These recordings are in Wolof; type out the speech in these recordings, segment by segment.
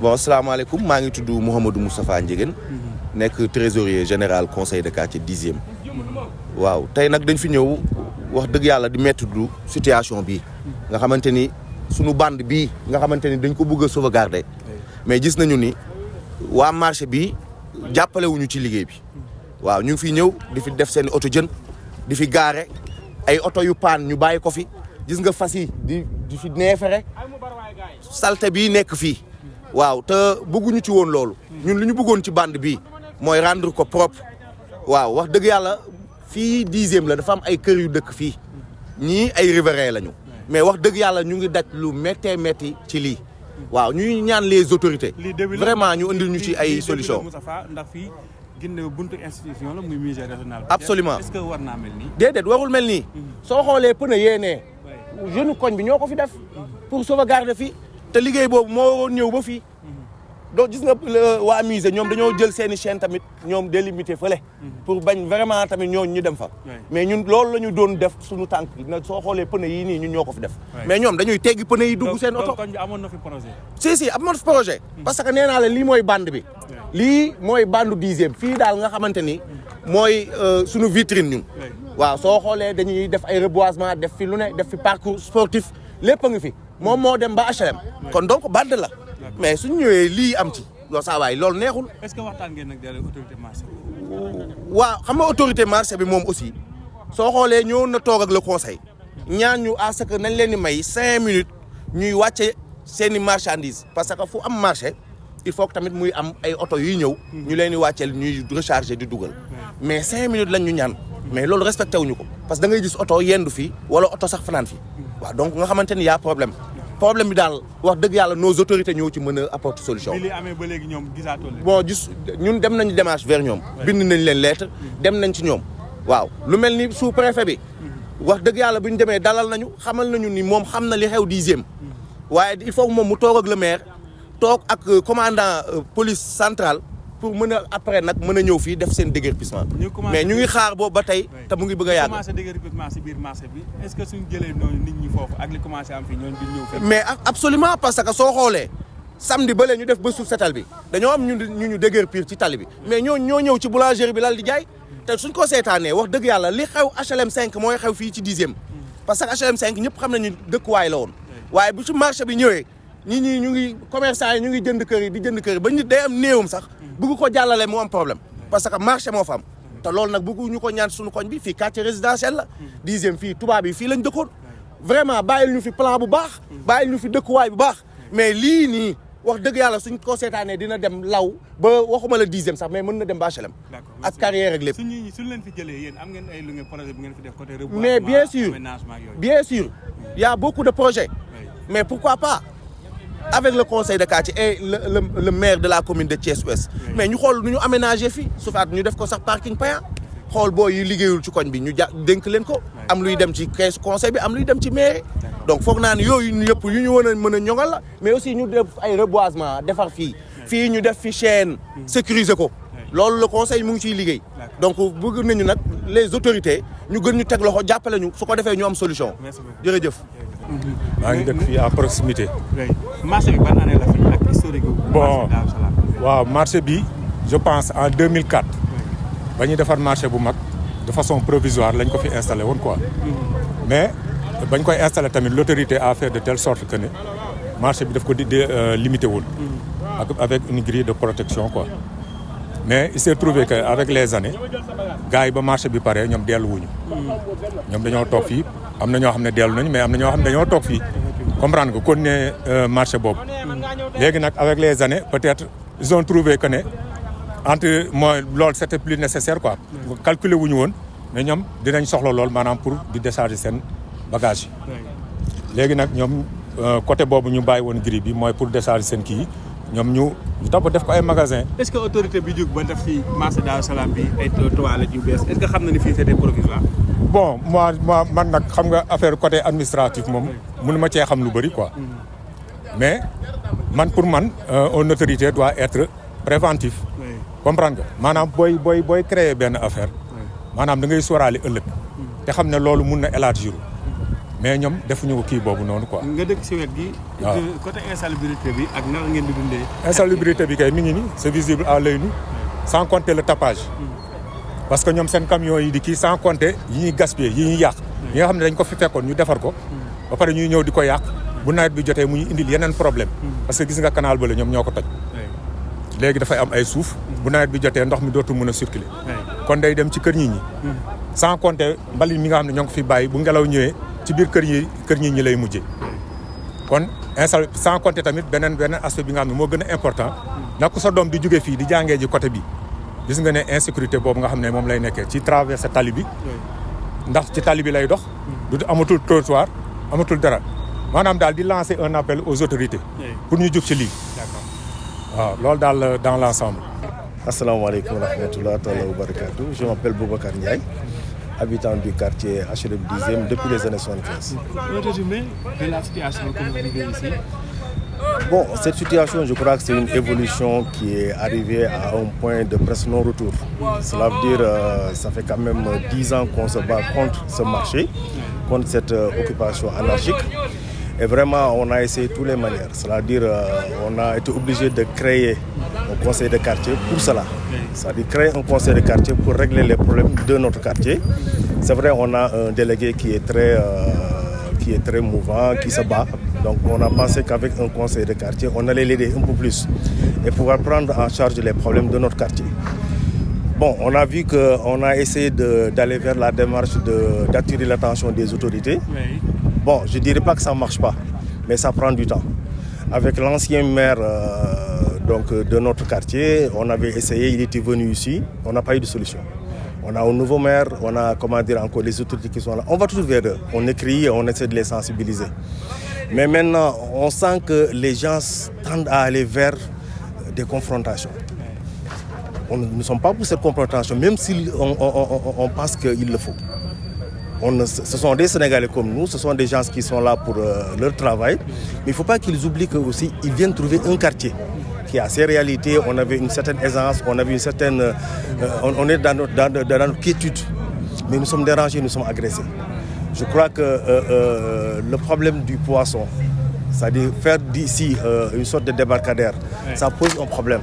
bon asalaamaaleykum maa ngi tudd Mouhamadou Moustapha Ndiéguène nekk trésorier général conseil de quartier 10e. waaw tey nag dañ fi ñëw wax dëgg yàlla di mettre du situation bii nga xamante ni sunu bande bii nga xamante ni dañ ko bëgg a sauvegarder mais gis nañu ni waa marché bi jàppale wuñu ci liggéey bi waaw ñu ngi fi ñëw di fi def seen oto jën di fi gaare ay oto yu paan ñu bàyyi ko fi gis nga fas yi di fi neefere salte bii nekk fii waaw te bëgguñu ci woon loolu ñun li ñu bëggoon ci bande bii mooy rendre ko propre waaw wax dëgg yàlla fii 10e la dafa am ay kër yu dëkk fii ñii ay riverains lañu mais wax dëgg yàlla ñu ngi daj lu méttee métti ci lii waaw ñuy ñaan les autorités vraiment ñu indil ñu ci ay solution ndax fii ginnaaw buntu institution la muy musée régional. absolument est-ce que war naa mel nii. déedéet warul mel nii soo xoolee pneu yéenee jeune koñ bi ñoo ko fi def pour sauvegarder fii te liggéey boobu moo ñëw ba fii donc gis nga waa musée ñoom dañoo jël seeni chaîne tamit ñoom délimité fële pour bañ vraiment tamit ñooñu ñu dem fa mais ñun loolu la ñu doon def suñu tànk nag soo xoolee pneu yii nii ñun ñoo ko fi def mais ñoom dañuy teggi pneu yi dugg seen oto koñ bi amoon na fi projet. si amoon na fi projet parce que nee naa la lii mooy bande bi lii mooy bandu 10e fii daal nga xamante ni mooy suñu vitrine ñun waaw soo xoolee dañuy def ay reboisement def fi lu ne def fi parcours sportif lépp a ngi fi moom moo dem ba HLM kon donc bande la mais suñu ñëwee lii am ci loolu saa waay loolu neexul. est-ce que waxtaan ngeen nag autorité marché bi. waaw xam nga autorité marché bi moom aussi soo xoolee ñëwoon na toog ak le conseil ñaan ñu à ce que nañ leen di may 5 minutes ñuy wàcce seen i marchandises parce que fu am marché il faut que tamit muy am ay oto yuy ñëw. ñu leen di wàcceel ñuy recharger di dugal. mais 5 minutes lañ ñu ñaan. mais loolu respecté wuñu ko parce que da ngay gis oto yendu fii wala oto sax fanaan fii. waaw donc nga xamante ni y a problème bi daal wax dëgg yàlla nos autorités ñoo ci mën a apporter solution. bi li amee ba léegi ñoom gisaatoo leen. bon gis ñun dem nañu démarche vers ñoom. bind nañ leen lettre dem nañ ci ñoom. waaw lu mel ni sous préfet bi. wax dëgg yàlla bu ñu demee dalal nañu xamal nañu ni moom xam na li xew 10e. waaye il faut moom mu toog ak le maire toog ak commandant police centrale pour mën a après nag mën a ñëw fii def seen déguerpissement. mais ñu ngi xaar boobu ba tey te mu ngi bëgg a yàgg. commencé déguerpissement si biir marché bi est-ce que suñu jëlee noonu nit ñi foofu ak li commencé am fii ñooñu di ñëw fii. mais absolument parce que soo xoolee samedi ba ñu def bésu setal bi dañoo am ñu déguerpir ci tali bi mais ñoo ñëw ci boulangerie bi lal di jaay te suñ ko seetaanee wax dëgg yàlla li xew HLM 5 mooy xew fii ci 10e parce que HLM 5 ñëpp xam nañu dëkkuwaay la woon waaye bu ci marché bi ñëwee nit ñi ñu ngi commerçant yi ñu ngi jënd kër yi di jënd kër yi ba nit day am néewam sax bëgg ko jàllale mu am problème parce que marché moo fa am te loolu nag bëggu ñu ko ñaan suñu koñ bi fii quartier résidentiel la 10e fii tubaab yi fii lañ dëkkoon vraiment bàyyil ñu fi plan bu baax bàyyil ñu fi dëkkuwaay bu baax mais lii nii wax dëgg yàlla suñ ko seetaanee dina dem law ba waxuma la 10e sax mais mën na dem ba HLM ak carrière ak lépp suñ leen fi jëlee yéen am ngeen ay lu ngeen projet bu ngeen fi def côté reboisement mais bien sûr il y a beaucoup de projets mais pourquoi pas avec le conseil de quartier et le maire de la commune de Thiès-Ouest mais ñu xool nu ñu aménager fii su faat ñu def ko sax parking payant xool boo yi liggéeyul ci koñ bi ñu dénk leen ko am luy dem ci caisse conseil bi am luy dem ci mairie donc foog naa ne yooyu yëpp yu ñu mën a ñoŋal la mais aussi ñu def ay reboisement defar fii ñu def fi chaîne sécuriser ko loolu le conseil mu ngi ciy liggéey donc bëgg nañu nag les autorités ñu gën ñu teg loxo jàppale ñu su ko defee ñu am solution jërëjëf. maa ngi dëkk fii à proximité. marché bi ban année la fi ak historique bon waaw marché bi je pense en 2004. ba ñuy defar marché bu mag de façon provisoire lañ ko fi installé woon quoi. mais bañ koy installé tamit l'autorité a fait de telle sorte que ne marché bi daf ko limité woon. avec une grille de protection quoi. mais il s'est trouvé que avec les années gars yi ba marché bi pare ñoom delluwuñu. ñoom dañoo toog fii am na ñoo xam ne dellu nañu mais am na ñoo xam ne dañoo toog fii comprendre nga kon ne marché boobu. léegi nag avec les années peut-être ils ont trouvé que ne entre mooy loolu c'était plus nécessaire quoi. calculer wuñu woon mais ñoom dinañ soxla lool maanaam pour di décharger seen bagage yi. léegi nag ñoom côté boobu ñu bàyyi woon grille bi mooy pour décharger seen kii yi. ñoom ñu topp def ko ay magasin. est-ce que autorité bi jóg ba def fii marché Darou Salam bi ay toilettes yu bees est-ce que xam na ni fii c'était provisoire. bon man nag xam nga affaire côté administratif moom mënu ma cee xam lu bari quoi. mais man pour man une autorité doit être préventif. comprendre nga maanaam booy créer benn affaire. maanaam da ngay sóoraale ëllëg. te xam ne loolu mun na élargir. mais ñoom defuñu ko kii boobu noonu quoi. nga dëkk si wet gi. waaw côté insalubrité bi ak naka ngeen di dundee. insalubrité bi kay mi ngi nii c'est visible à l'œil nu sans compter le tapage. parce que ñoom seen camions yi di kii sans compter yi ñuy gaspiller yi ñuy yàq. yi nga xam ne dañ ko fi fekkoon ñu defar ko. ba pare ñuy ñëw di ko yàq bu nawet bi jotee mu ñu indil yeneen problème. parce que gis nga canal ba la ñoom ñoo ko toj. léegi dafay am ay suuf. bu nawet bi jotee ndox mi dootul mën a circuler. kon day dem ci kër nit ñi. sans compter mbalit mi nga xam ne ñoo ngi fi bàyyi bu ngelaw ñëwee ci biir kër ñi lay mujjee. kon sans compter tamit beneen aspect bi nga xam ne moo gën a important. ndax ku sa doom di jóge fii di jàngee ji côté bi. gis nga ne insécurité boobu nga xam ne moom lay nekkee ci traversé tali bi. ndax ci tali bi lay dox. du amatul trottoir amatul dara maanaam daal di lancer un appel aux autorités. pour ñu jug ci lii. waaw loolu daal dans l'ensemble. Assalamualaikum warahmatullahi wabarakatuh. Je m'appelle Boubacar Ndiaye, habitant du quartier HLM 10e depuis les années 75. Un résumé de la situation que vous vivez ici. Bon, cette situation, je crois que c'est une évolution qui est arrivée à un point de presque non-retour. Cela veut dire ça fait quand même 10 ans qu'on se bat contre ce marché, contre cette occupation anarchique. Et vraiment, on a essayé de toutes les manières. C'est-à-dire on a été obligé de créer un conseil de quartier pour cela. C'est-à-dire créer un conseil de quartier pour régler les problèmes de notre quartier. C'est vrai, on a un délégué qui est très mouvant, qui se bat. Donc on a pensé qu'avec un conseil de quartier, on allait l'aider un peu plus et pouvoir prendre en charge les problèmes de notre quartier. Bon, on a vu qu'on a essayé d'aller vers la démarche d'attirer l'attention des autorités. Oui. Bon, je ne dirais pas que ça ne marche pas, mais ça prend du temps. Avec l'ancien maire de notre quartier, on avait essayé, il était venu ici, on n'a pas eu de solution. On a un nouveau maire, on a encore les autorités qui sont là. On va toujours vers eux, on écrit, on essaie de les sensibiliser. Mais maintenant, on sent que les gens tendent à aller vers des confrontations. Nous ne sommes pas pour cette confrontation, même si on pense qu'il le faut. Ce sont des Sénégalais comme nous, ce sont des gens qui sont là pour leur travail. Mais il ne faut pas qu'ils oublient qu'aussi, ils viennent trouver un quartier qui a ses réalités. On avait une certaine aisance, on avait une certaine... on est dans notre quiétude. Mais nous sommes dérangés, nous sommes agressés. Je crois que le problème du poisson, c'est-à-dire faire d'ici une sorte de débarcadère, ça pose un problème.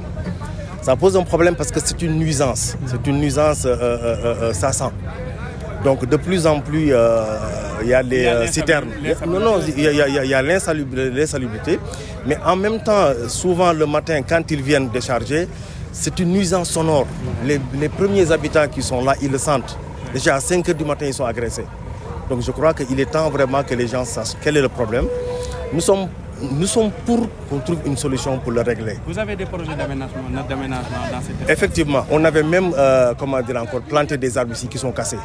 Ça pose un problème parce que c'est une nuisance. C'est une nuisance, ça sent. Donc de plus en plus, il y a les citernes. Il y a l'insalubrité. Mais en même temps, souvent le matin, quand ils viennent décharger, c'est une nuisance sonore. Les premiers habitants qui sont là, ils le sentent. Déjà à 5 h du matin, ils sont agressés. Donc je crois qu'il est temps vraiment que les gens sachent quel est le problème. Nous sommes pour qu'on trouve une solution pour le régler. Vous avez des projets d'aménagement dans cette époque? Effectivement, on avait même planté des arbres ici qui sont cassés.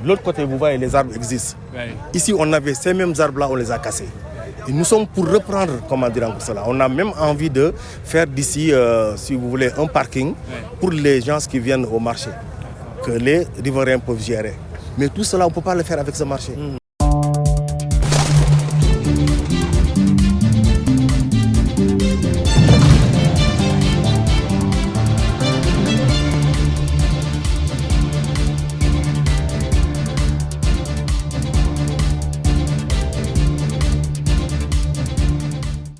De l'autre côté, vous voyez, les arbres existent. Oui. Ici, on avait ces mêmes arbres-là, on les a cassés. Et nous sommes pour reprendre, cela. On a même envie de faire d'ici, si vous voulez, un parking pour les gens qui viennent au marché, que les riverains peuvent gérer. Mais tout cela, on ne peut pas le faire avec ce marché.